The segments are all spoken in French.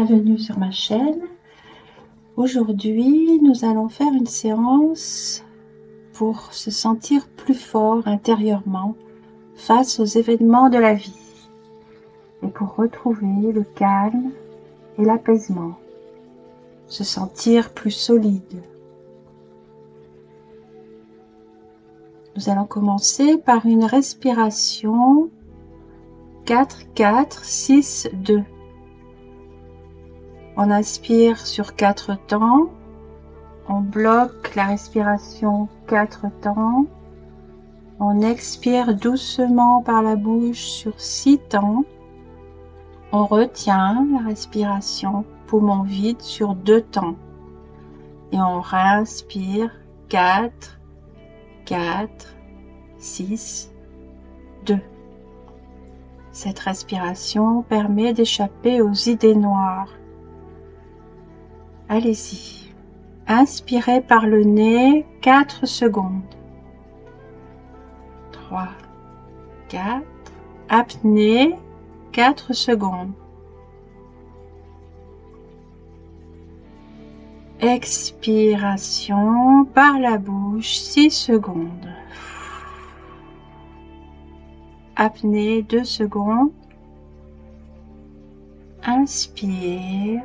Bienvenue sur ma chaîne. Aujourd'hui, nous allons faire une séance pour se sentir plus fort intérieurement face aux événements de la vie et pour retrouver le calme et l'apaisement, se sentir plus solide. Nous allons commencer par une respiration 4-4-6-2. On inspire sur 4 temps, on bloque la respiration 4 temps, on expire doucement par la bouche sur 6 temps, on retient la respiration poumon vide sur 2 temps et on réinspire 4, 4, 6, 2. Cette respiration permet d'échapper aux idées noires. Allez-y. Inspirez par le nez 4 secondes. 3, 4. Apnée 4 secondes. Expiration par la bouche 6 secondes. Apnée 2 secondes. Inspire.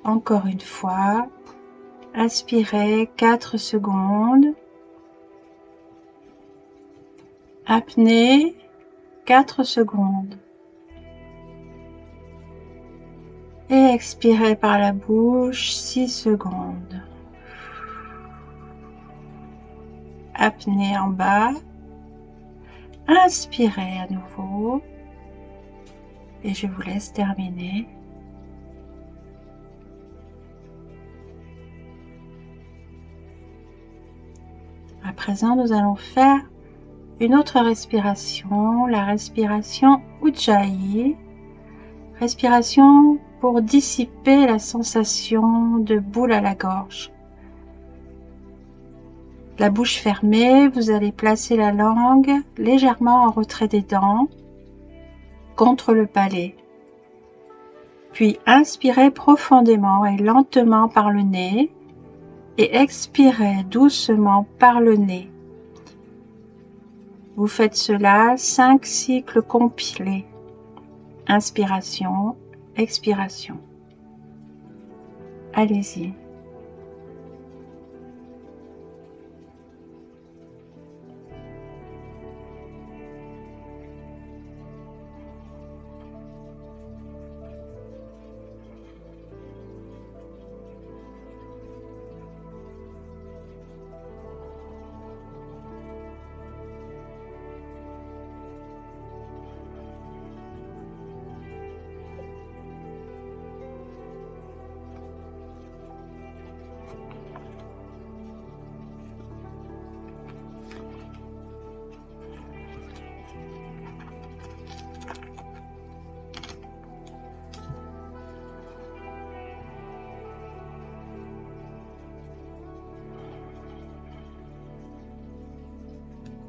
Encore une fois, inspirez 4 secondes, apnée 4 secondes et expirez par la bouche 6 secondes. Apnée en bas, inspirez à nouveau et je vous laisse terminer. À présent, nous allons faire une autre respiration, la respiration Ujjayi. Respiration pour dissiper la sensation de boule à la gorge. La bouche fermée, vous allez placer la langue légèrement en retrait des dents, contre le palais. Puis inspirez profondément et lentement par le nez. Et expirez doucement par le nez. Vous faites cela 5 cycles compilés. Inspiration, expiration. Allez-y.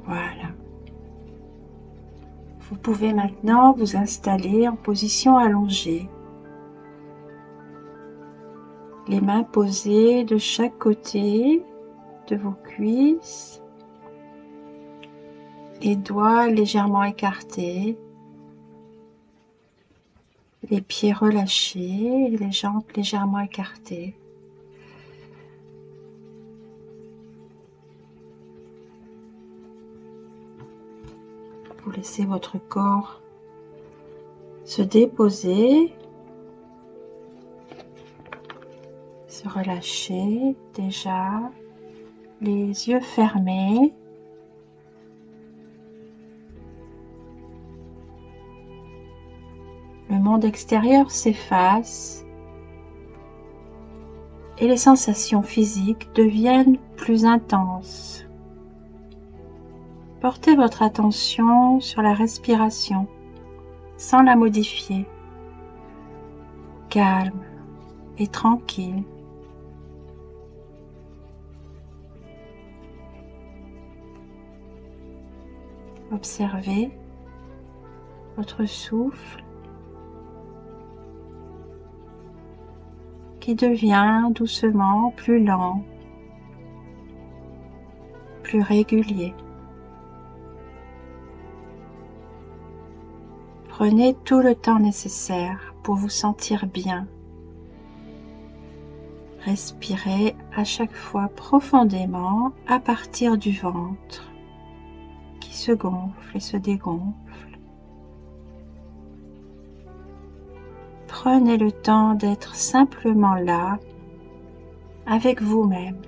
Voilà. Vous pouvez maintenant vous installer en position allongée. Les mains posées de chaque côté de vos cuisses. Les doigts légèrement écartés. Les pieds relâchés et les jambes légèrement écartées. Vous laissez votre corps se déposer, se relâcher déjà, les yeux fermés. Le monde extérieur s'efface et les sensations physiques deviennent plus intenses. Portez votre attention sur la respiration sans la modifier. Calme et tranquille. Observez votre souffle qui devient doucement plus lent, plus régulier. Prenez tout le temps nécessaire pour vous sentir bien. Respirez à chaque fois profondément à partir du ventre qui se gonfle et se dégonfle. Prenez le temps d'être simplement là avec vous-même.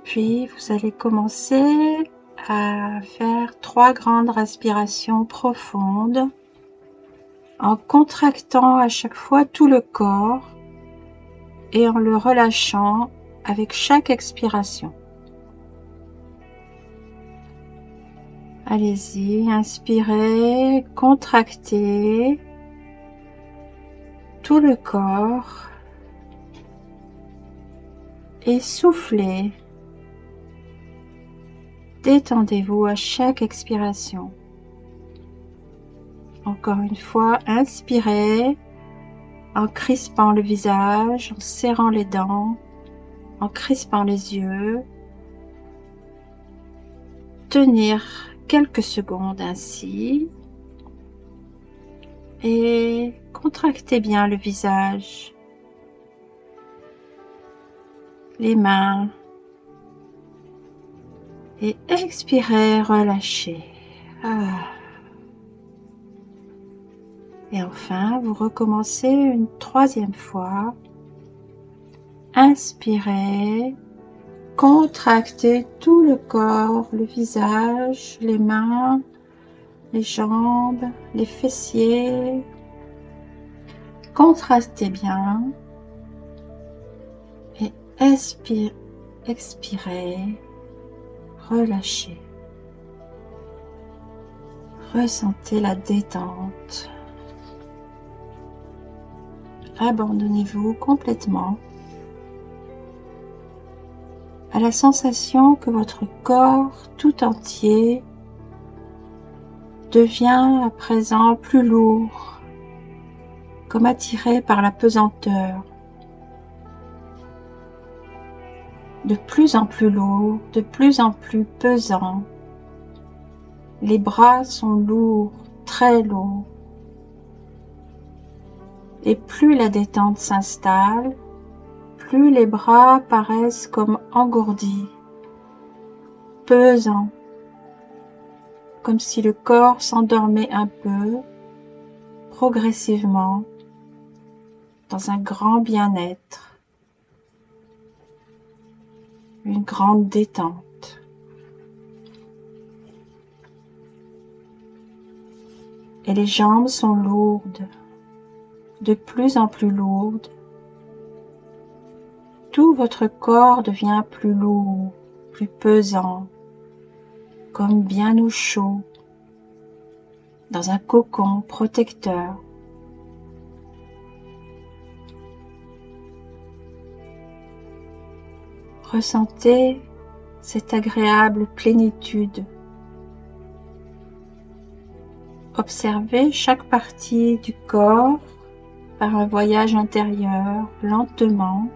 Puis vous allez commencer à faire 3 grandes respirations profondes en contractant à chaque fois tout le corps et en le relâchant avec chaque expiration. Allez-y, inspirez, contractez tout le corps et soufflez. Détendez-vous à chaque expiration. Encore une fois, inspirez en crispant le visage, en serrant les dents, en crispant les yeux. Tenir quelques secondes ainsi et contractez bien le visage, les mains et expirez, relâchez. Et enfin, vous recommencez une 3e fois. Inspirez, contractez tout le corps, le visage, les mains, les jambes, les fessiers. Contractez bien et expirez, relâchez. Ressentez la détente. Abandonnez-vous complètement à la sensation que votre corps tout entier devient à présent plus lourd, comme attiré par la pesanteur. De plus en plus lourd, de plus en plus pesant. Les bras sont lourds, très lourds. Et plus la détente s'installe, plus les bras paraissent comme engourdis, pesants, comme si le corps s'endormait un peu, progressivement, dans un grand bien-être, une grande détente. Et les jambes sont lourdes, de plus en plus lourdes. Tout votre corps devient plus lourd, plus pesant, comme bien au chaud, dans un cocon protecteur. Ressentez cette agréable plénitude. Observez chaque partie du corps par un voyage intérieur, lentement,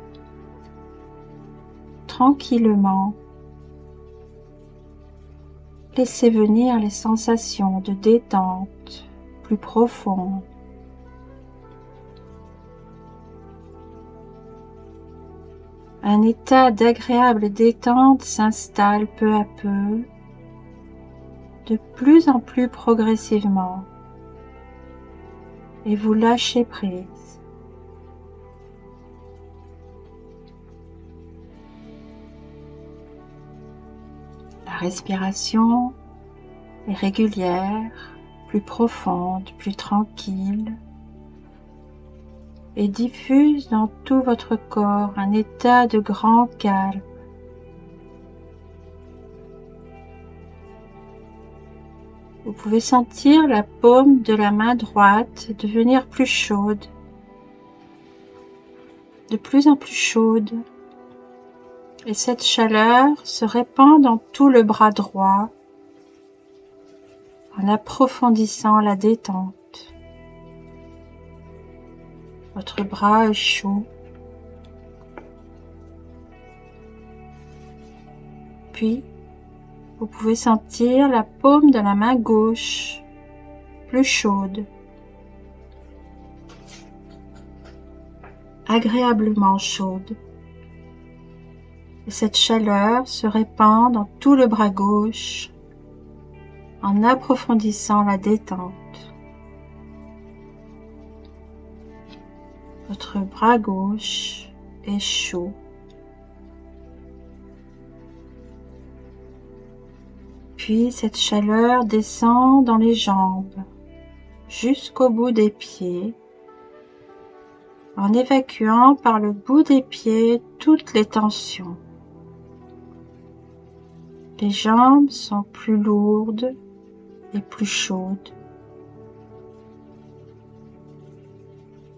tranquillement. Laissez venir les sensations de détente plus profondes. Un état d'agréable détente s'installe peu à peu, de plus en plus progressivement, et vous lâchez prise. La respiration est régulière, plus profonde, plus tranquille, et diffuse dans tout votre corps un état de grand calme. Vous pouvez sentir la paume de la main droite devenir plus chaude de plus en plus chaude et cette chaleur se répand dans tout le bras droit en approfondissant la détente. Votre bras est chaud. Puis, vous pouvez sentir la paume de la main gauche plus chaude, agréablement chaude. Et cette chaleur se répand dans tout le bras gauche en approfondissant la détente. Votre bras gauche est chaud. Puis cette chaleur descend dans les jambes jusqu'au bout des pieds en évacuant par le bout des pieds toutes les tensions. Les jambes sont plus lourdes et plus chaudes.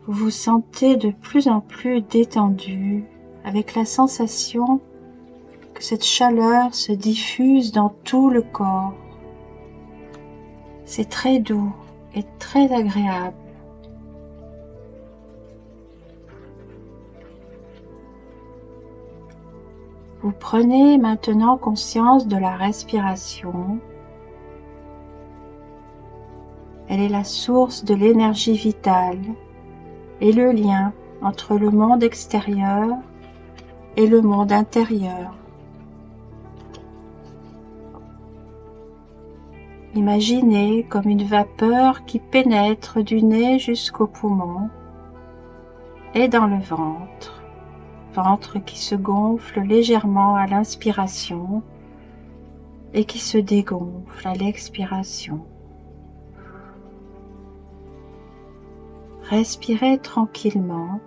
Vous vous sentez de plus en plus détendu avec la sensation que cette chaleur se diffuse dans tout le corps. C'est très doux et très agréable. Vous prenez maintenant conscience de la respiration. Elle est la source de l'énergie vitale et le lien entre le monde extérieur et le monde intérieur. Imaginez comme une vapeur qui pénètre du nez jusqu'au poumon et dans le ventre qui se gonfle légèrement à l'inspiration et qui se dégonfle à l'expiration. Respirez tranquillement,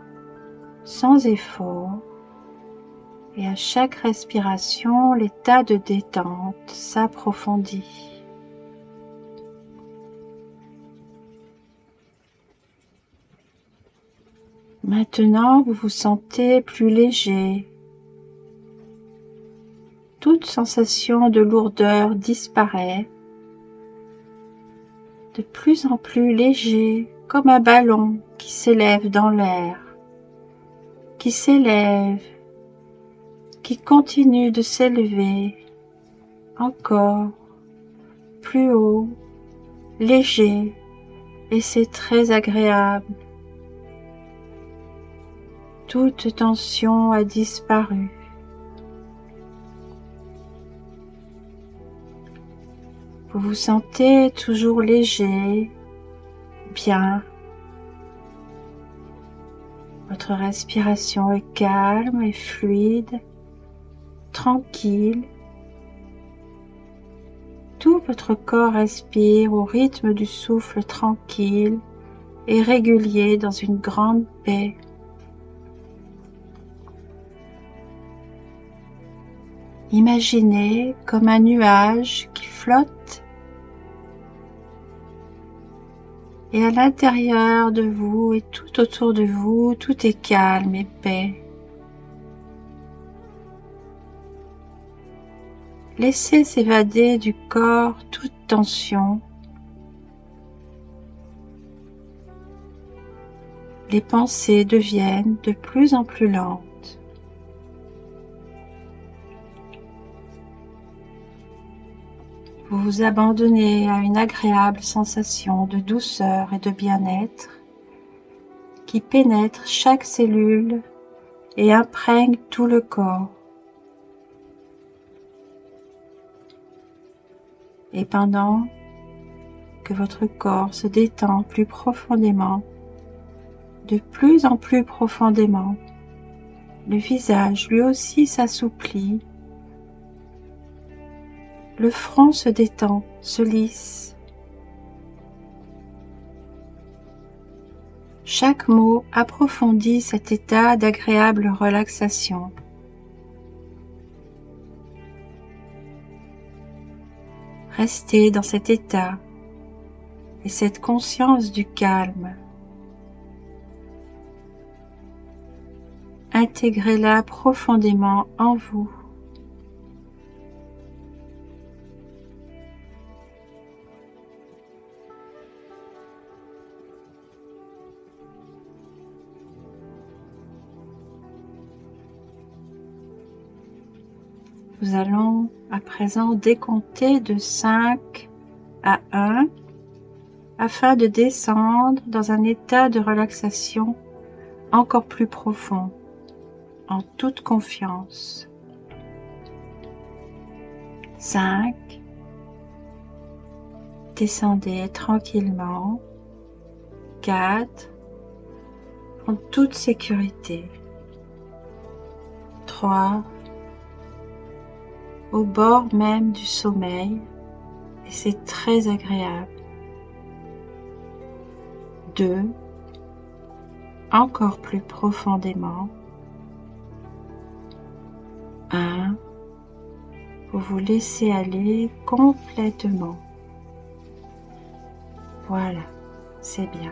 sans effort, et à chaque respiration, l'état de détente s'approfondit. Maintenant, vous vous sentez plus léger. Toute sensation de lourdeur disparaît. De plus en plus léger, comme un ballon qui s'élève dans l'air, qui s'élève, qui continue de s'élever, encore plus haut, léger, et c'est très agréable. Toute tension a disparu. Vous vous sentez toujours léger, bien. Votre respiration est calme et fluide, tranquille. Tout votre corps respire au rythme du souffle tranquille et régulier dans une grande paix. Imaginez comme un nuage qui flotte et à l'intérieur de vous et tout autour de vous, tout est calme et paix. Laissez s'évader du corps toute tension. Les pensées deviennent de plus en plus lentes. Vous vous abandonnez à une agréable sensation de douceur et de bien-être qui pénètre chaque cellule et imprègne tout le corps. Et pendant que votre corps se détend plus profondément, de plus en plus profondément, le visage lui aussi s'assouplit. Le front se détend, se lisse. Chaque mot approfondit cet état d'agréable relaxation. Restez dans cet état et cette conscience du calme. Intégrez-la profondément en vous. Nous allons à présent décompter de 5 à 1 afin de descendre dans un état de relaxation encore plus profond, en toute confiance. 5. Descendez tranquillement. 4. En toute sécurité. 3. Au bord même du sommeil, et c'est très agréable. 2. Encore plus profondément. 1. Vous vous laissez aller complètement. Voilà, c'est bien.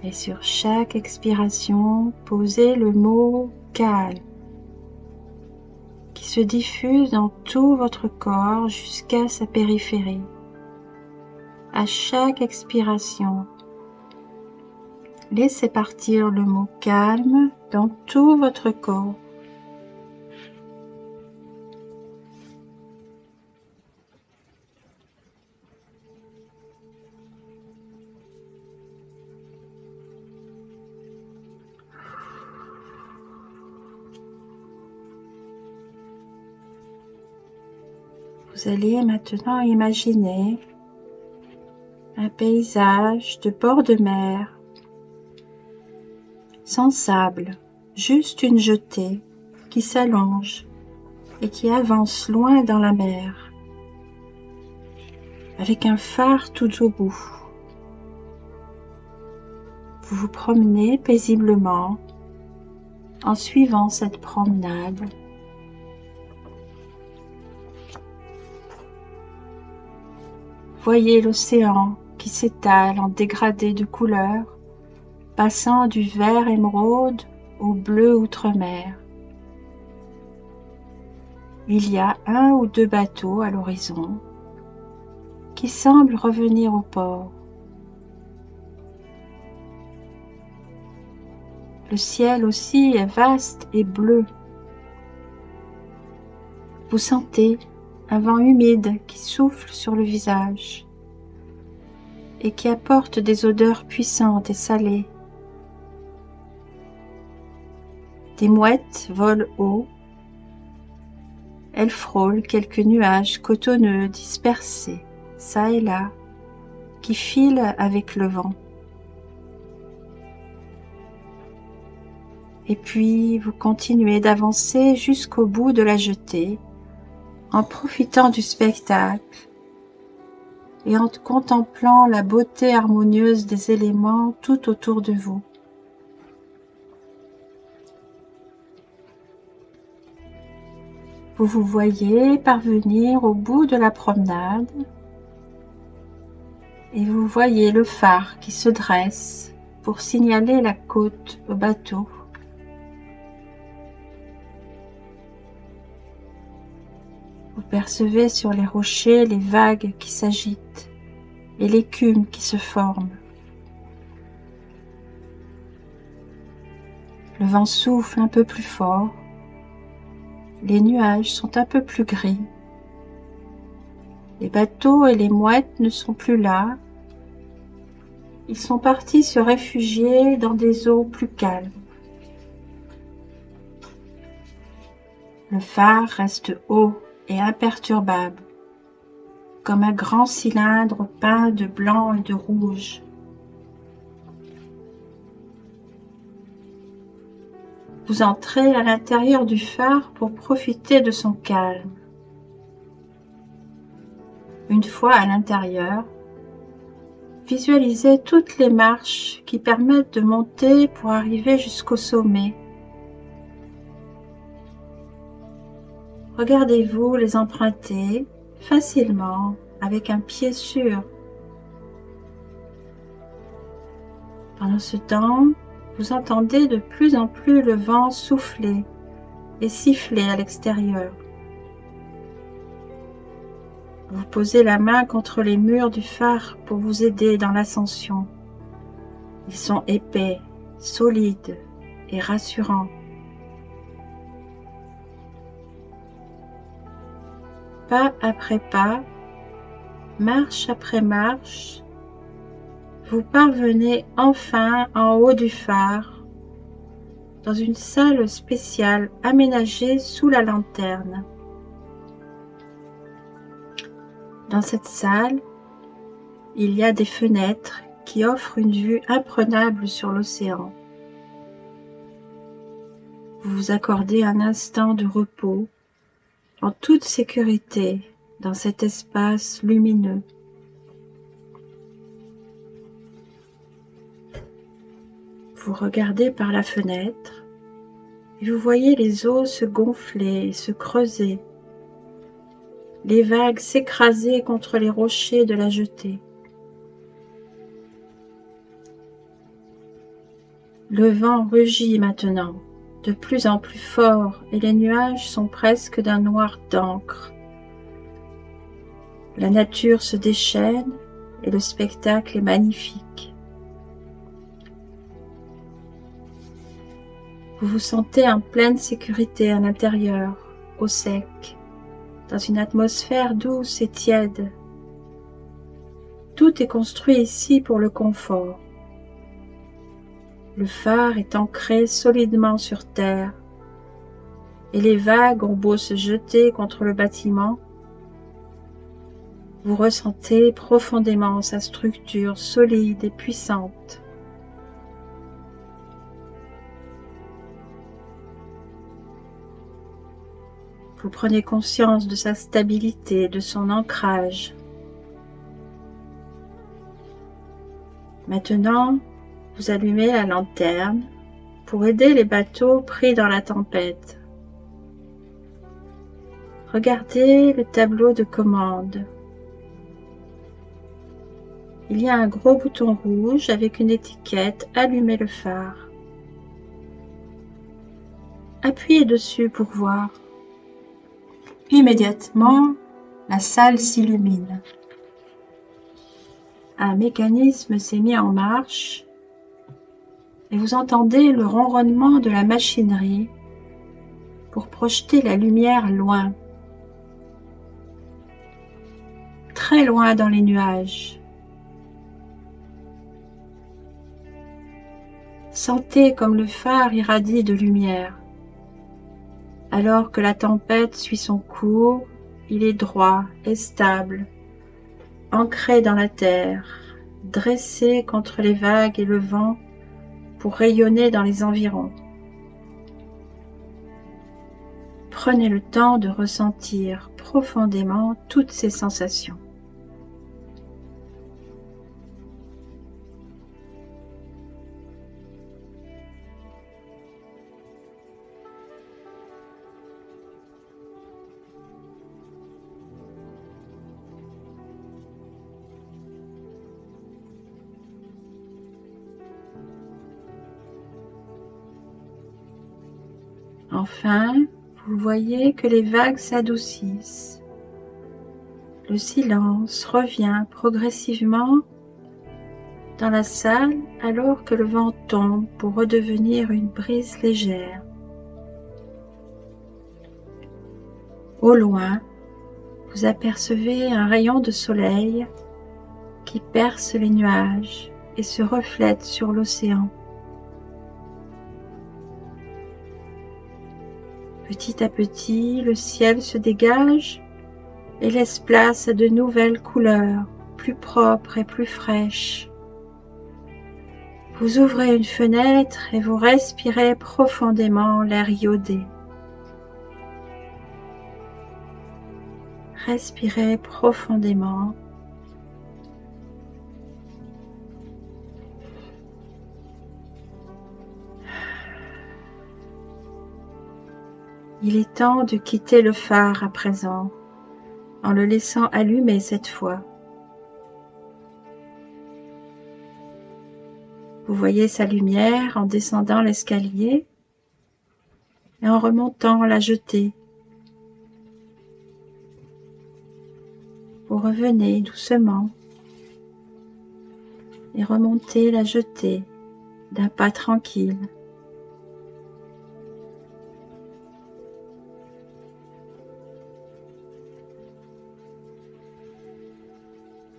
Et sur chaque expiration, posez le mot calme qui se diffuse dans tout votre corps jusqu'à sa périphérie. À chaque expiration, laissez partir le mot calme dans tout votre corps. Vous allez maintenant imaginer un paysage de bord de mer, sans sable, juste une jetée qui s'allonge et qui avance loin dans la mer, avec un phare tout au bout. Vous vous promenez paisiblement en suivant cette promenade. Voyez l'océan qui s'étale en dégradé de couleurs, passant du vert émeraude au bleu outre-mer. Il y a 1 ou 2 bateaux à l'horizon qui semblent revenir au port. Le ciel aussi est vaste et bleu. Vous sentez un vent humide qui souffle sur le visage et qui apporte des odeurs puissantes et salées. Des mouettes volent haut. Elles frôlent quelques nuages cotonneux dispersés, çà et là, qui filent avec le vent. Et puis vous continuez d'avancer jusqu'au bout de la jetée, en profitant du spectacle et en contemplant la beauté harmonieuse des éléments tout autour de vous. Vous vous voyez parvenir au bout de la promenade et vous voyez le phare qui se dresse pour signaler la côte au bateau. Vous percevez sur les rochers les vagues qui s'agitent et l'écume qui se forme. Le vent souffle un peu plus fort. Les nuages sont un peu plus gris. Les bateaux et les mouettes ne sont plus là. Ils sont partis se réfugier dans des eaux plus calmes. Le phare reste haut et imperturbable, comme un grand cylindre peint de blanc et de rouge. Vous entrez à l'intérieur du phare pour profiter de son calme. Une fois à l'intérieur, visualisez toutes les marches qui permettent de monter pour arriver jusqu'au sommet. Regardez-vous les emprunter facilement avec un pied sûr. Pendant ce temps, vous entendez de plus en plus le vent souffler et siffler à l'extérieur. Vous posez la main contre les murs du phare pour vous aider dans l'ascension. Ils sont épais, solides et rassurants. Pas après pas, marche après marche, vous parvenez enfin en haut du phare, dans une salle spéciale aménagée sous la lanterne. Dans cette salle, il y a des fenêtres qui offrent une vue imprenable sur l'océan. Vous vous accordez un instant de repos en toute sécurité dans cet espace lumineux. Vous regardez par la fenêtre et vous voyez les eaux se gonfler et se creuser, les vagues s'écraser contre les rochers de la jetée. Le vent rugit maintenant, de plus en plus fort, et les nuages sont presque d'un noir d'encre. La nature se déchaîne et le spectacle est magnifique. Vous vous sentez en pleine sécurité à l'intérieur, au sec, dans une atmosphère douce et tiède. Tout est construit ici pour le confort. Le phare est ancré solidement sur terre, et les vagues ont beau se jeter contre le bâtiment, vous ressentez profondément sa structure solide et puissante. Vous prenez conscience de sa stabilité, de son ancrage. Maintenant, vous allumez la lanterne pour aider les bateaux pris dans la tempête. Regardez le tableau de commande. Il y a un gros bouton rouge avec une étiquette « Allumez le phare ». Appuyez dessus pour voir. Immédiatement, la salle s'illumine. Un mécanisme s'est mis en marche et vous entendez le ronronnement de la machinerie pour projeter la lumière loin, très loin dans les nuages. Sentez comme le phare irradie de lumière. Alors que la tempête suit son cours, il est droit et stable, ancré dans la terre, dressé contre les vagues et le vent pour rayonner dans les environs. Prenez le temps de ressentir profondément toutes ces sensations. Enfin, vous voyez que les vagues s'adoucissent. Le silence revient progressivement dans la salle alors que le vent tombe pour redevenir une brise légère. Au loin, vous apercevez un rayon de soleil qui perce les nuages et se reflète sur l'océan. Petit à petit, le ciel se dégage et laisse place à de nouvelles couleurs, plus propres et plus fraîches. Vous ouvrez une fenêtre et vous respirez profondément l'air iodé. Respirez profondément. Il est temps de quitter le phare à présent, en le laissant allumer cette fois. Vous voyez sa lumière en descendant l'escalier et en remontant la jetée. Vous revenez doucement et remontez la jetée d'un pas tranquille.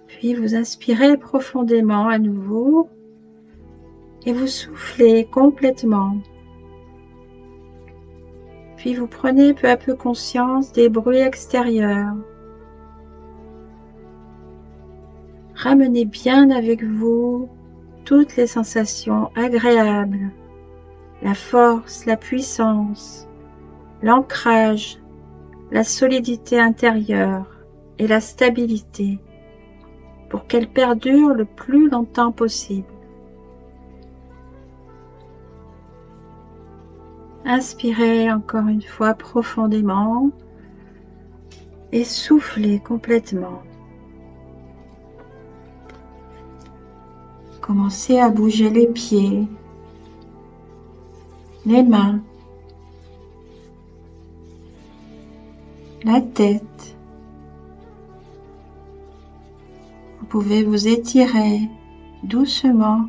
Puis vous inspirez profondément à nouveau et vous soufflez complètement. Puis vous prenez peu à peu conscience des bruits extérieurs. Ramenez bien avec vous toutes les sensations agréables, la force, la puissance, l'ancrage, la solidité intérieure et la stabilité pour qu'elles perdurent le plus longtemps possible. Inspirez encore une fois profondément et soufflez complètement. Commencez à bouger les pieds, les mains, la tête. Vous pouvez vous étirer doucement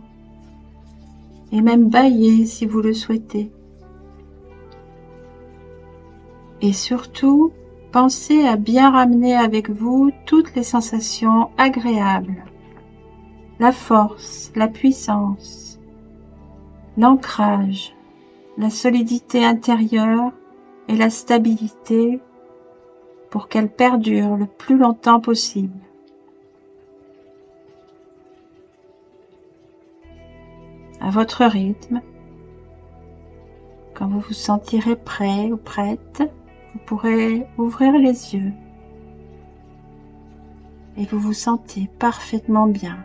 et même bâiller si vous le souhaitez. Et surtout, pensez à bien ramener avec vous toutes les sensations agréables, la force, la puissance, l'ancrage, la solidité intérieure et la stabilité pour qu'elles perdurent le plus longtemps possible. À votre rythme, quand vous vous sentirez prêt ou prête, vous pourrez ouvrir les yeux et vous vous sentez parfaitement bien.